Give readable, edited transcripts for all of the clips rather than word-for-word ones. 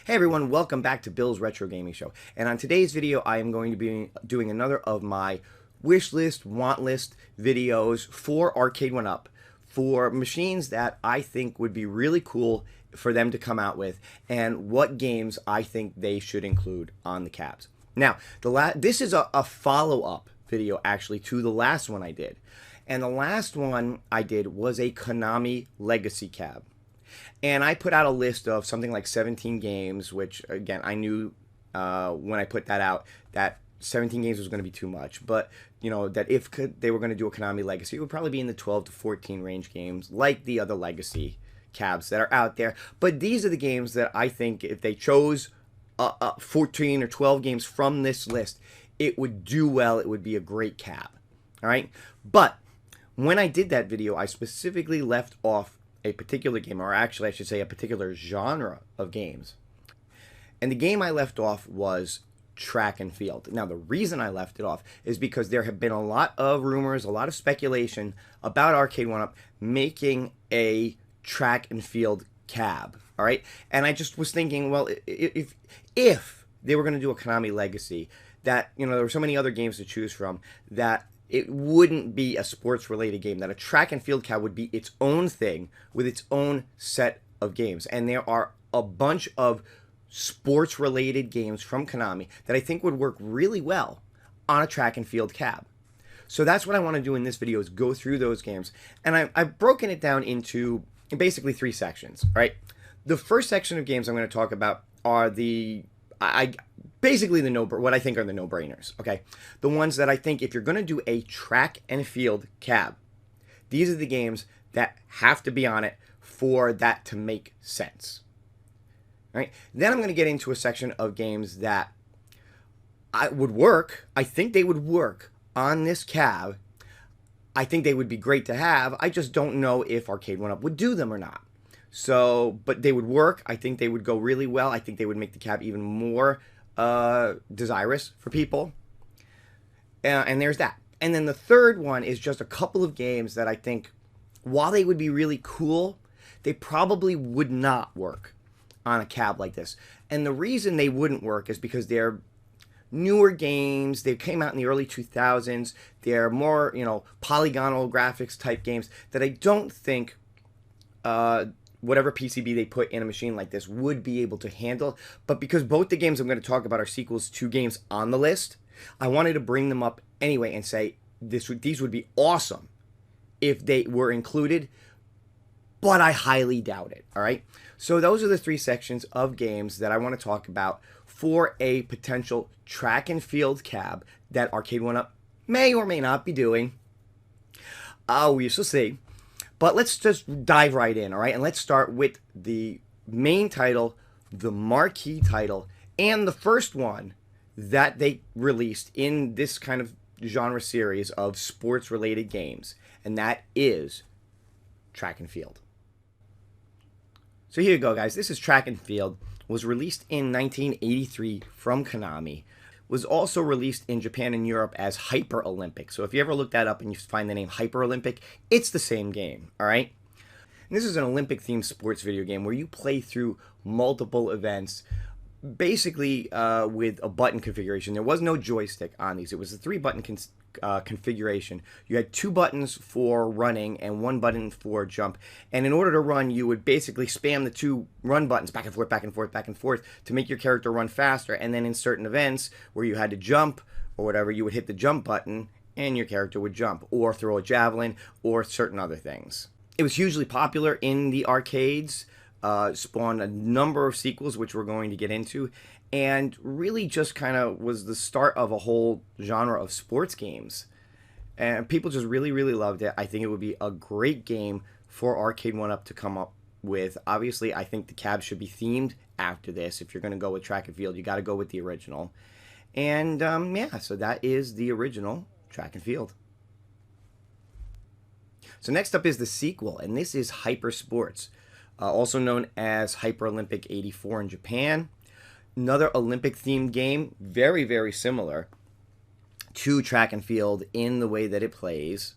Hey everyone, welcome back to Bill's Retro Gaming Show. And on today's video, I am going to be doing another of my wish list, want list videos for Arcade1up for machines that I think would be really cool for them to come out with and what games I think they should include on the cabs. Now, this is a follow-up video actually to the last one I did. And the last one I did was a Konami Legacy cab. And I put out a list of something like 17 games, which, again, I knew when I put that out that 17 games was going to be too much. But, you know, that if they were going to do a Konami Legacy, it would probably be in the 12 to 14 range games, like the other Legacy cabs that are out there. But these are the games that I think if they chose 14 or 12 games from this list, it would do well. It would be a great cab. All right? But when I did that video, I specifically left off a particular game, or actually I should say a particular genre of games. And the game I left off was track and field. Now the reason I left it off is because there have been a lot of rumors, a lot of speculation about Arcade1up making a track and field cab. All right, and I just was thinking, well, if they were going to do a Konami Legacy, that, you know, there were so many other games to choose from that it wouldn't be a sports-related game, that a track and field cab would be its own thing with its own set of games. And there are a bunch of sports-related games from Konami that I think would work really well on a track and field cab. So that's what I want to do in this video, is go through those games. And I've broken it down into basically 3 sections, right? The first section of games I'm going to talk about are basically what I think are the no-brainers, okay? The ones that I think if you're going to do a track and field cab, these are the games that have to be on it for that to make sense. All right? Then I'm going to get into a section of games that would work. I think they would work on this cab. I think they would be great to have. I just don't know if Arcade1up would do them or not. So, but they would work. I think they would go really well. I think they would make the cab even more desirous for people. And there's that. And then the third one is just a couple of games that I think, while they would be really cool, they probably would not work on a cab like this. And the reason they wouldn't work is because they're newer games. They came out in the early 2000s. They're more, you know, polygonal graphics type games that I don't think whatever PCB they put in a machine like this would be able to handle. But because both the games I'm going to talk about are sequels to games on the list, I wanted to bring them up anyway and say these would be awesome if they were included, but I highly doubt it. All right, so those are the 3 sections of games that I want to talk about for a potential track and field cab that Arcade1up may or may not be doing. We shall see. But let's just dive right in, all right? And let's start with the main title, the marquee title, and the first one that they released in this kind of genre series of sports-related games, and that is Track and Field. So here you go, guys. This is Track and Field. Was released in 1983 from Konami. Was also released in Japan and Europe as Hyper Olympic. So if you ever look that up and you find the name Hyper Olympic, it's the same game, all right? And this is an Olympic-themed sports video game where you play through multiple events, basically with a button configuration. There was no joystick on these. It was a 3-button configuration. You had 2 buttons for running and 1 button for jump. And in order to run, you would basically spam the 2 run buttons back and forth, back and forth, back and forth to make your character run faster. And then in certain events where you had to jump or whatever, you would hit the jump button and your character would jump or throw a javelin or certain other things. It was hugely popular in the arcades, spawned a number of sequels, which we're going to get into, and really just kind of was the start of a whole genre of sports games. And people just really, really loved it. I think it would be a great game for Arcade1up to come up with. Obviously, I think the cab should be themed after this. If you're going to go with track and field, you got to go with the original. And yeah, so that is the original Track and Field. So next up is the sequel, and this is Hyper Sports, also known as Hyper Olympic 84 in Japan. Another Olympic-themed game, very, very similar to Track and Field in the way that it plays.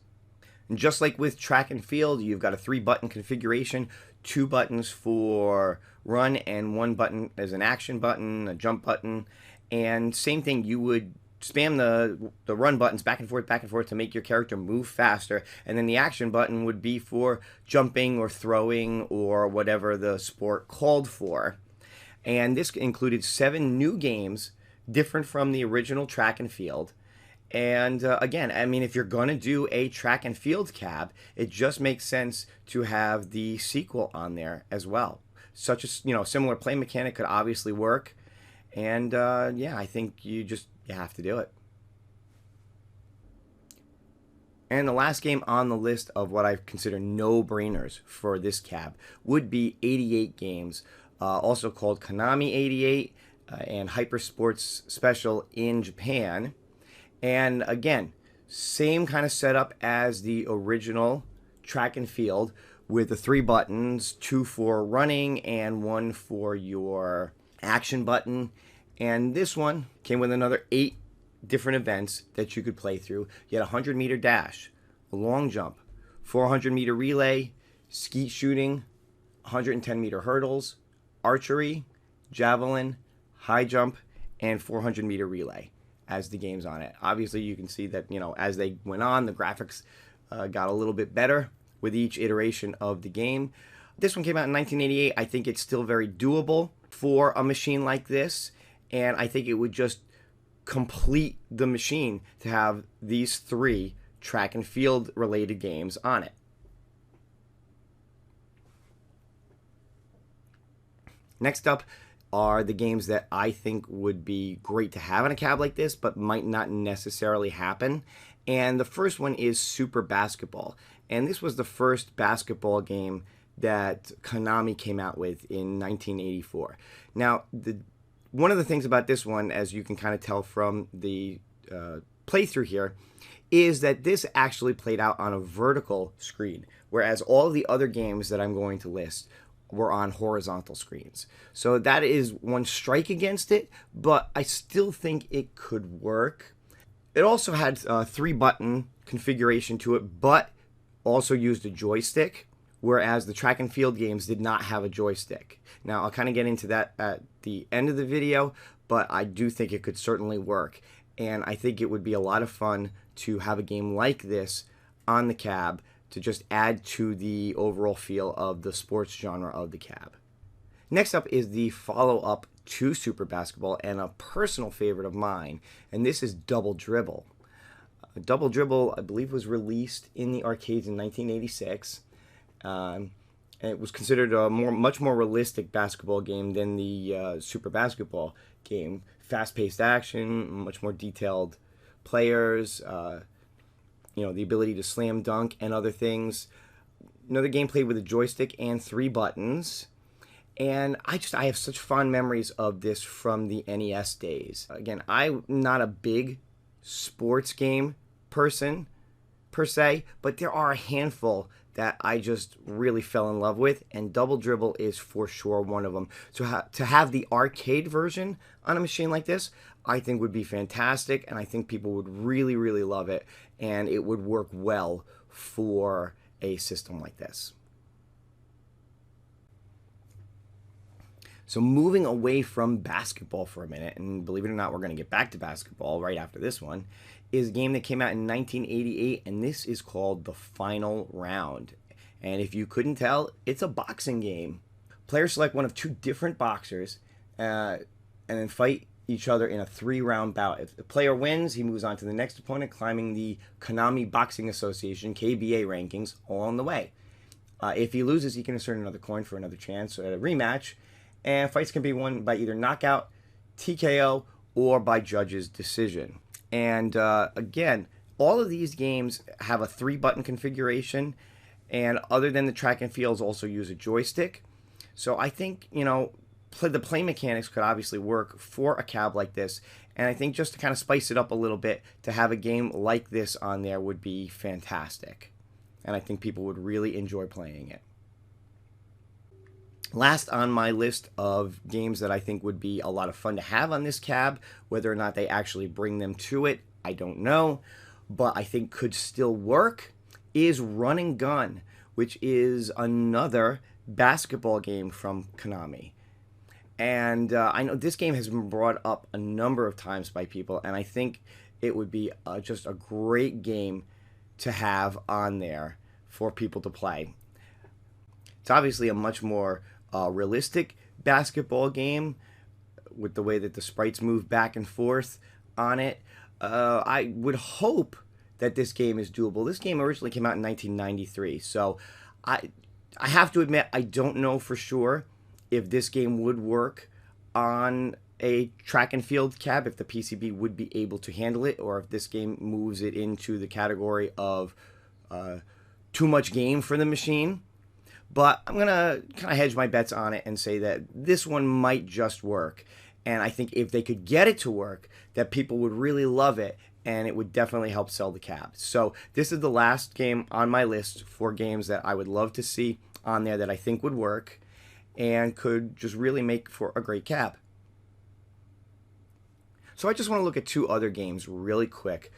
And just like with Track and Field, you've got a 3-button configuration, 2 buttons for run, and one button is an action button, a jump button, and same thing, you would spam the run buttons back and forth to make your character move faster, and then the action button would be for jumping or throwing or whatever the sport called for. And this included 7 new games different from the original track and field. And again, I mean, if you're going to do a track and field cab, it just makes sense to have the sequel on there as well. Such a similar play mechanic could obviously work. And yeah, I think you have to do it. And the last game on the list of what I consider no-brainers for this cab would be 88 Games, also called Konami 88 and Hyper Sports Special in Japan. And again, same kind of setup as the original track and field, with the 3 buttons, 2 for running and 1 for your action button. And this one came with another 8 different events that you could play through. You had a 100-meter dash, a long jump, 400-meter relay, skeet shooting, 110-meter hurdles, archery, javelin, high jump, and 400-meter relay as the games on it. Obviously, you can see that, as they went on, the graphics got a little bit better with each iteration of the game. This one came out in 1988. I think it's still very doable for a machine like this, and I think it would just complete the machine to have these 3 track and field related games on it. Next up are the games that I think would be great to have in a cab like this, but might not necessarily happen. And the first one is Super Basketball. And this was the first basketball game that Konami came out with in 1984. Now, one of the things about this one, as you can kind of tell from the playthrough here, is that this actually played out on a vertical screen, whereas all the other games that I'm going to list were on horizontal screens. So that is one strike against it, but I still think it could work. It also had a 3-button configuration to it, but also used a joystick, whereas the track and field games did not have a joystick. Now, I'll kind of get into that at the end of the video, but I do think it could certainly work. And I think it would be a lot of fun to have a game like this on the cab to just add to the overall feel of the sports genre of the cab. Next up is the follow-up to Super Basketball and a personal favorite of mine, and this is Double Dribble. Double Dribble, I believe, was released in the arcades in 1986. And it was considered a much more realistic basketball game than the Super Basketball game. Fast-paced action, much more detailed players, the ability to slam dunk and other things. Another game played with a joystick and 3 buttons. And I have such fond memories of this from the NES days. Again, I'm not a big sports game person per se, but there are a handful that I just really fell in love with, and Double Dribble is for sure one of them. So to have the arcade version on a machine like this, I think would be fantastic, and I think people would really, really love it, and it would work well for a system like this. So moving away from basketball for a minute, and believe it or not, we're going to get back to basketball right after this one, is a game that came out in 1988, and this is called The Final Round. And if you couldn't tell, it's a boxing game. Players select one of 2 different boxers and then fight each other in a 3-round bout. If the player wins, he moves on to the next opponent, climbing the Konami Boxing Association, KBA rankings, along the way. If he loses, he can insert another coin for another chance at a rematch, and fights can be won by either knockout, TKO, or by judge's decision. And again, all of these games have a 3-button configuration, and other than the track and fields, also use a joystick. So I think, the play mechanics could obviously work for a cab like this, and I think just to kind of spice it up a little bit, to have a game like this on there would be fantastic. And I think people would really enjoy playing it. Last on my list of games that I think would be a lot of fun to have on this cab, whether or not they actually bring them to it, I don't know, but I think could still work, is Run and Gun, which is another basketball game from Konami. And I know this game has been brought up a number of times by people, and I think it would be just a great game to have on there for people to play. It's obviously a much more realistic basketball game with the way that the sprites move back and forth on it. I would hope that this game is doable. This game originally came out in 1993, so I have to admit I don't know for sure if this game would work on a track and field cab, if the PCB would be able to handle it, or if this game moves it into the category of too much game for the machine. But I'm going to kind of hedge my bets on it and say that this one might just work. And I think if they could get it to work, that people would really love it, and it would definitely help sell the cab. So this is the last game on my list for games that I would love to see on there that I think would work and could just really make for a great cab. So I just want to look at two other games really quick.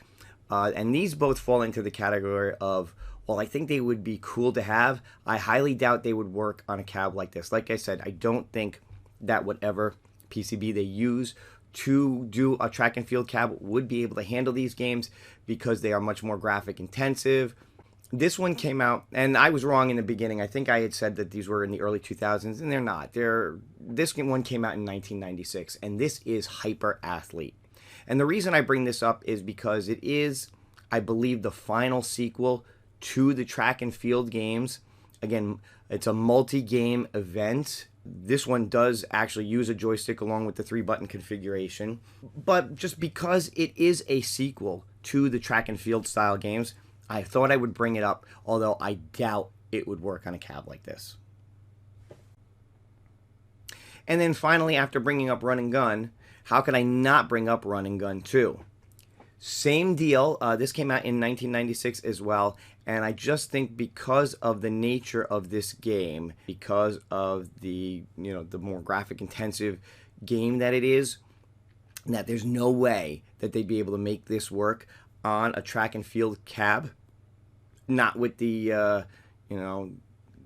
And these both fall into the category of, well, I think they would be cool to have. I highly doubt they would work on a cab like this. Like I said, I don't think that whatever PCB they use to do a track and field cab would be able to handle these games because they are much more graphic intensive. This one came out, and I was wrong in the beginning. I think I had said that these were in the early 2000s, and they're not. This one came out in 1996, and this is Hyper Athlete. And the reason I bring this up is because it is, I believe, the final sequel to the track and field games. Again, it's a multi-game event. This one does actually use a joystick along with the 3-button configuration. But just because it is a sequel to the track and field style games, I thought I would bring it up, although I doubt it would work on a cab like this. And then finally, after bringing up Run and Gun, how could I not bring up Run and Gun 2? Same deal. This came out in 1996 as well, and I just think because of the nature of this game, because of the the more graphic intensive game that it is, that there's no way that they'd be able to make this work on a track and field cab, not with the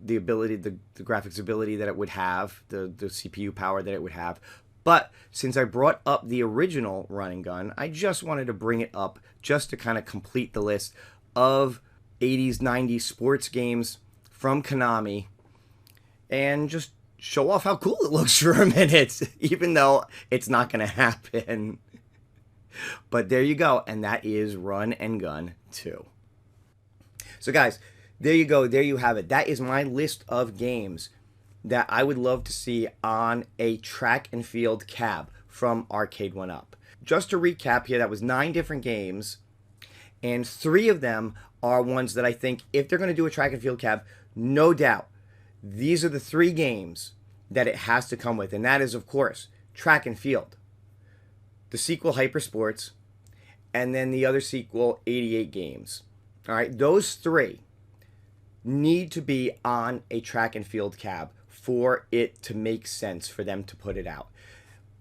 the ability, the graphics ability that it would have, the CPU power that it would have. But since I brought up the original Run and Gun, I just wanted to bring it up just to kind of complete the list of 80s, 90s sports games from Konami and just show off how cool it looks for a minute, even though it's not going to happen. But there you go, and that is Run and Gun 2. So guys, there you go, there you have it. That is my list of games that I would love to see on a track and field cab from Arcade1up. Just to recap here, that was 9 different games, and 3 of them are ones that I think if they're going to do a track and field cab, no doubt, these are the 3 games that it has to come with, and that is, of course, track and field, the sequel Hyper Sports, and then the other sequel 88 Games. All right, those 3 need to be on a track and field cab for it to make sense for them to put it out.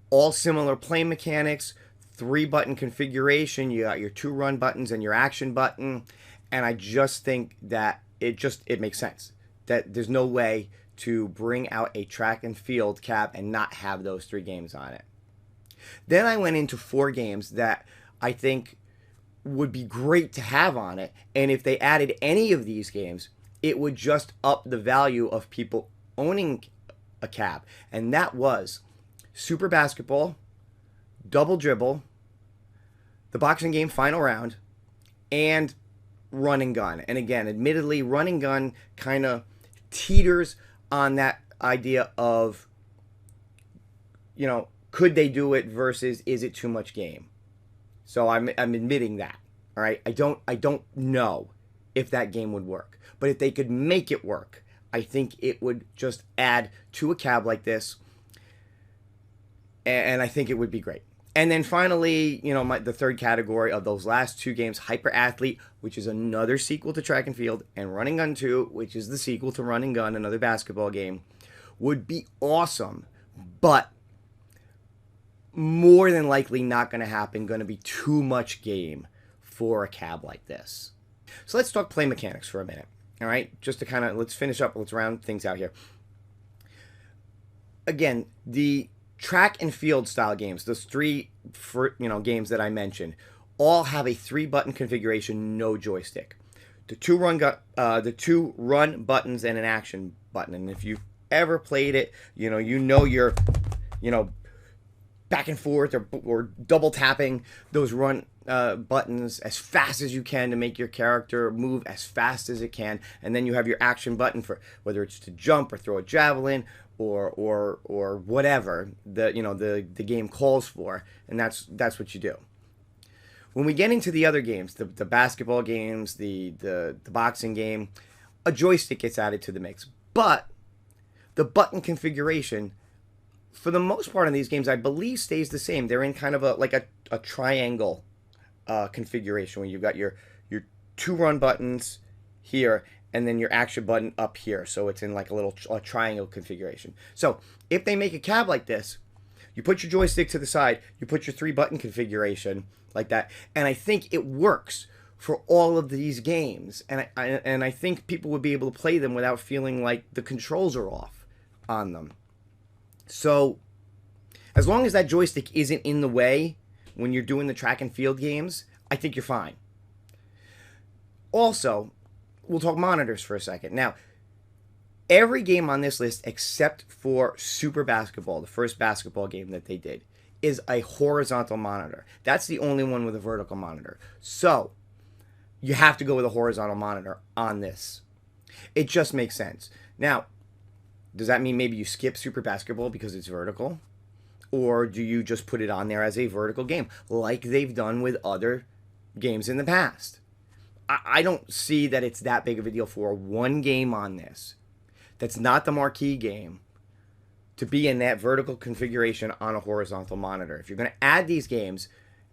All similar play mechanics, 3-button configuration, you got your 2 run buttons and your action button, and I just think that it makes sense. That there's no way to bring out a track and field cab and not have those 3 games on it. Then I went into 4 games that I think would be great to have on it, and if they added any of these games, it would just up the value of people owning a cab, and that was Super Basketball, Double Dribble, the boxing game Final Round, and Run and Gun. And again, admittedly, Run and Gun kind of teeters on that idea of, could they do it versus is it too much game? So I'm admitting that. All right, I don't know if that game would work, but if they could make it work, I think it would just add to a cab like this, and I think it would be great. And then finally, the third category of those last 2 games, Hyper Athlete, which is another sequel to Track and Field, and Run and Gun 2, which is the sequel to Run and Gun, another basketball game, would be awesome, but more than likely not going to happen, going to be too much game for a cab like this. So let's talk play mechanics for a minute. All right, just to let's finish up, let's round things out here. again, the track and field style games, those three games that I mentioned, all have a 3-button configuration, no joystick. The two run buttons and an action button. And if you've ever played it, you're back and forth or double tapping those run buttons as fast as you can to make your character move as fast as it can, and then you have your action button for whether it's to jump or throw a javelin or whatever the game calls for, and that's what you do. When we get into the other games, the basketball games, the boxing game, a joystick gets added to the mix, but the button configuration, for the most part in these games, I believe stays the same. They're in kind of a triangle configuration where you've got your 2 run buttons here and then your action button up here. So it's in like a triangle configuration. So if they make a cab like this, you put your joystick to the side, you put your 3-button configuration like that, and I think it works for all of these games. And I think people would be able to play them without feeling like the controls are off on them. So as long as that joystick isn't in the way when you're doing the track and field games, I think you're fine. Also, we'll talk monitors for a second. Now, every game on this list except for Super Basketball, the first basketball game that they did, is a horizontal monitor. That's the only one with a vertical monitor. So you have to go with a horizontal monitor on this. It just makes sense. Now, does that mean maybe you skip Super Basketball because it's vertical? Or do you just put it on there as a vertical game, like they've done with other games in the past? I don't see that it's that big of a deal for one game on this that's not the marquee game to be in that vertical configuration on a horizontal monitor. If you're going to add these games,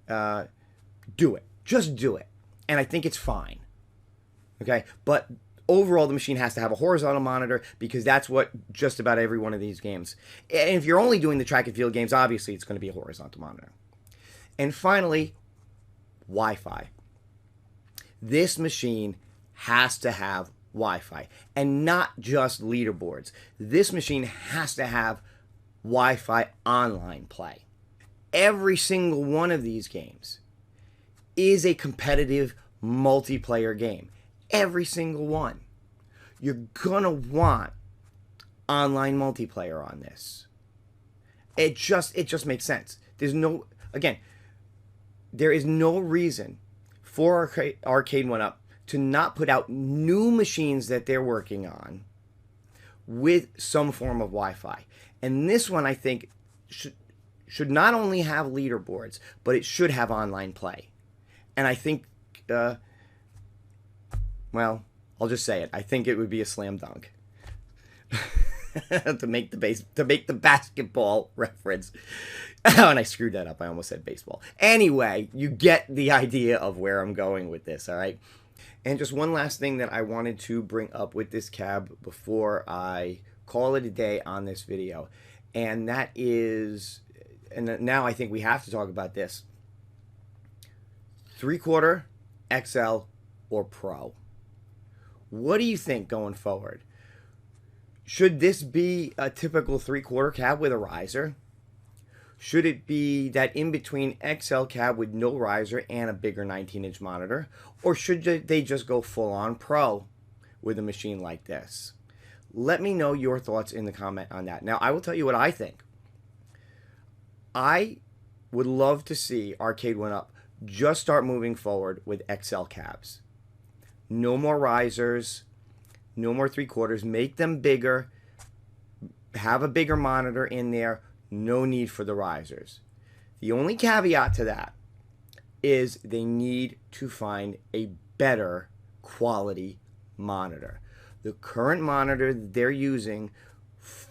do it. Just do it. And I think it's fine. Okay? But overall, the machine has to have a horizontal monitor because that's what just about every one of these games. And if you're only doing the track and field games, obviously it's going to be a horizontal monitor. And finally, Wi-Fi. This machine has to have Wi-Fi, and not just leaderboards. This machine has to have Wi-Fi online play. Every single one of these games is a competitive multiplayer game. Every single one. You're gonna want online multiplayer on this. It just makes sense. There is no reason for Arcade1up to not put out new machines that they're working on with some form of Wi-Fi. And this one, I think, should not only have leaderboards, but it should have online play. And I think, well, I'll just say it. I think it would be a slam dunk. to make the basketball reference. Oh, and I screwed that up. I almost said baseball. Anyway, you get the idea of where I'm going with this, all right? And just one last thing that I wanted to bring up with this cab before I call it a day on this video. And that is, and now I think we have to talk about this, 3/4 XL or Pro. What do you think going forward? Should this be a typical 3/4 cab with a riser? Should it be that in-between XL cab with no riser and a bigger 19-inch monitor? Or should they just go full-on Pro with a machine like this? Let me know your thoughts in the comment on that. Now, I will tell you what I think. I would love to see Arcade1up just start moving forward with XL cabs. No more risers, no more 3/4. Make them bigger. Have a bigger monitor in there. No need for the risers. The only caveat to that is they need to find a better quality monitor. The current monitor they're using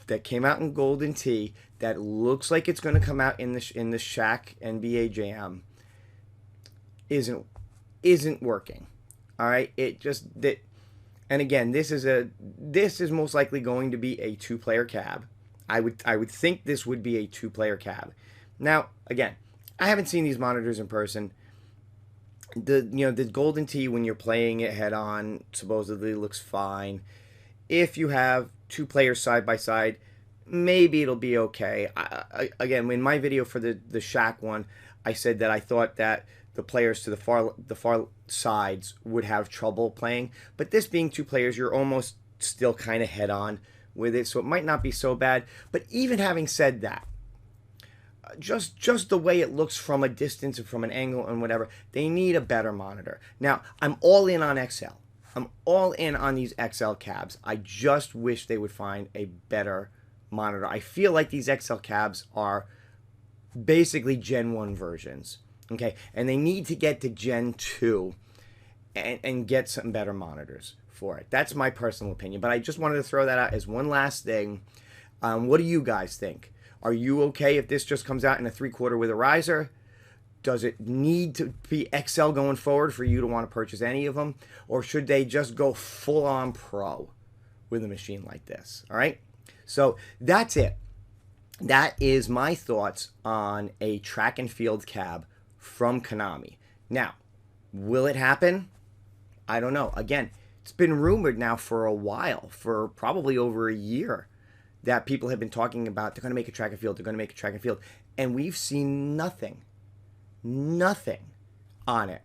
that came out in Golden Tee that looks like it's going to come out in the Shaq NBA Jam isn't working. All right, and again, this is most likely going to be a 2-player cab. I would think this would be a 2-player cab. Now, again, I haven't seen these monitors in person. The Golden Tee, when you're playing it head on, supposedly looks fine. If you have 2 players side by side, maybe it'll be okay. Again, in my video for the Shaq one, I said that I thought that the players to the far sides would have trouble playing, but this being two players, you're almost still kind of head on with it, so it might not be so bad. But even having said that, just the way it looks from a distance and from an angle and whatever, they need a better monitor. Now, I'm all in on XL. I'm all in on these XL cabs. I just wish they would find a better monitor. I feel like these XL cabs are basically Gen 1 versions, okay? And they need to get to Gen 2 and get some better monitors for it. That's my personal opinion, but I just wanted to throw that out as one last thing. What do you guys think? Are you okay if this just comes out in a 3/4 with a riser? Does it need to be XL going forward for you to want to purchase any of them? Or should they just go full-on pro with a machine like this? All right? So that's it. That is my thoughts on a track and field cab from Konami. Now, will it happen? I don't know. Again, it's been rumored now for a while, for probably over a year, that people have been talking about they're going to make a track and field, they're going to make a track and field. And we've seen nothing on it.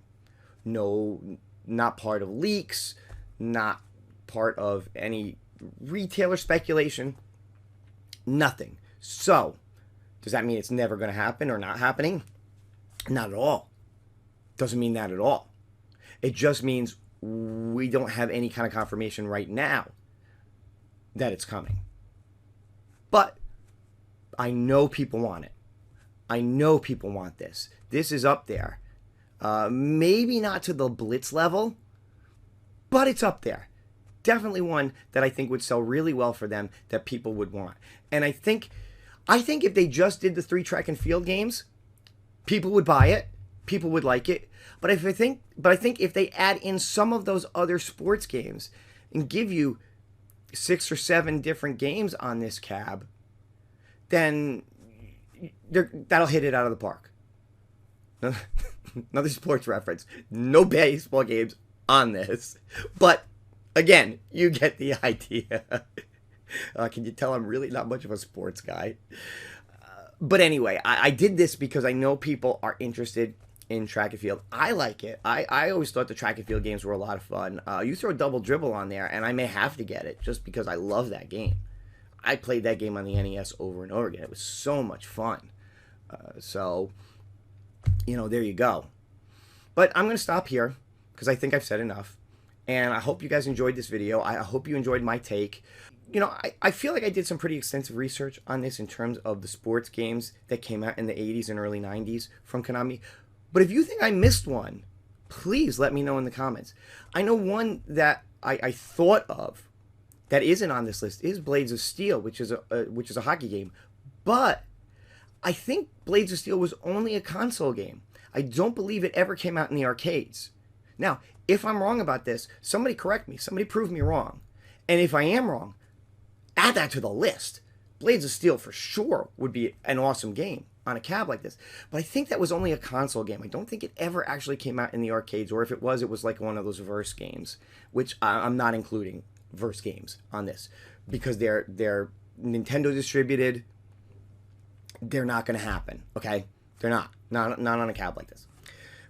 No, not part of leaks, not part of any retailer speculation, nothing. So, does that mean it's never going to happen or not happening? Not at all. Doesn't mean that at all. It just means we don't have any kind of confirmation right now that it's coming. But I know people want it. I know people want this. This is up there. Maybe not to the Blitz level, but it's up there. Definitely one that I think would sell really well for them, that people would want. And I think if they just did the 3 track and field games, people would buy it. People would like it. But I think if they add in some of those other sports games and give you 6 or 7 different games on this cab, then that'll hit it out of the park. Another sports reference. No baseball games on this. But, again, you get the idea. Can you tell I'm really not much of a sports guy? But anyway, I did this because I know people are interested in track and field. I like it. I always thought the track and field games were a lot of fun. You throw Double Dribble on there, and I may have to get it just because I love that game. I played that game on the NES over and over again. It was so much fun. So, there you go. But I'm going to stop here because I think I've said enough. And I hope you guys enjoyed this video. I hope you enjoyed my take. I feel like I did some pretty extensive research on this in terms of the sports games that came out in the 80s and early 90s from Konami. But if you think I missed one, please let me know in the comments. I know one that I thought of that isn't on this list is Blades of Steel, which is a hockey game. But I think Blades of Steel was only a console game. I don't believe it ever came out in the arcades. Now, if I'm wrong about this, somebody correct me. Somebody prove me wrong. And if I am wrong, add that to the list. Blades of Steel for sure would be an awesome game on a cab like this. But I think that was only a console game. I don't think it ever actually came out in the arcades, or if it was like one of those verse games, which I'm not including verse games on this because they're Nintendo distributed. They're not going to happen, okay? They're not on a cab like this.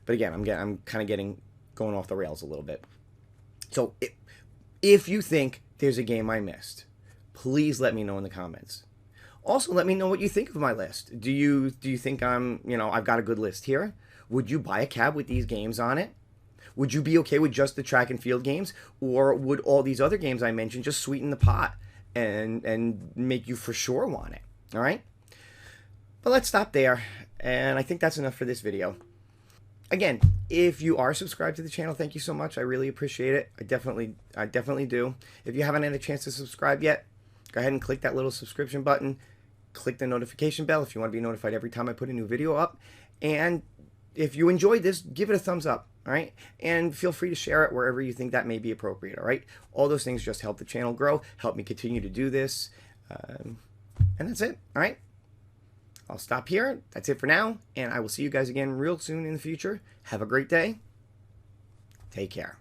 But again, I'm kind of going off the rails a little bit. So if you think there's a game I missed, please let me know in the comments. Also, let me know what you think of my list. Do you think I've got a good list here? Would you buy a cab with these games on it? Would you be okay with just the track and field games? Or would all these other games I mentioned just sweeten the pot and make you for sure want it? All right? But let's stop there. And I think that's enough for this video. Again, if you are subscribed to the channel, thank you so much. I really appreciate it. I definitely do. If you haven't had a chance to subscribe yet, go ahead and click that little subscription button. Click the notification bell if you want to be notified every time I put a new video up. And if you enjoyed this, give it a thumbs up, all right? And feel free to share it wherever you think that may be appropriate, all right? All those things just help the channel grow, help me continue to do this. And that's it, all right? I'll stop here. That's it for now, and I will see you guys again real soon in the future. Have a great day. Take care.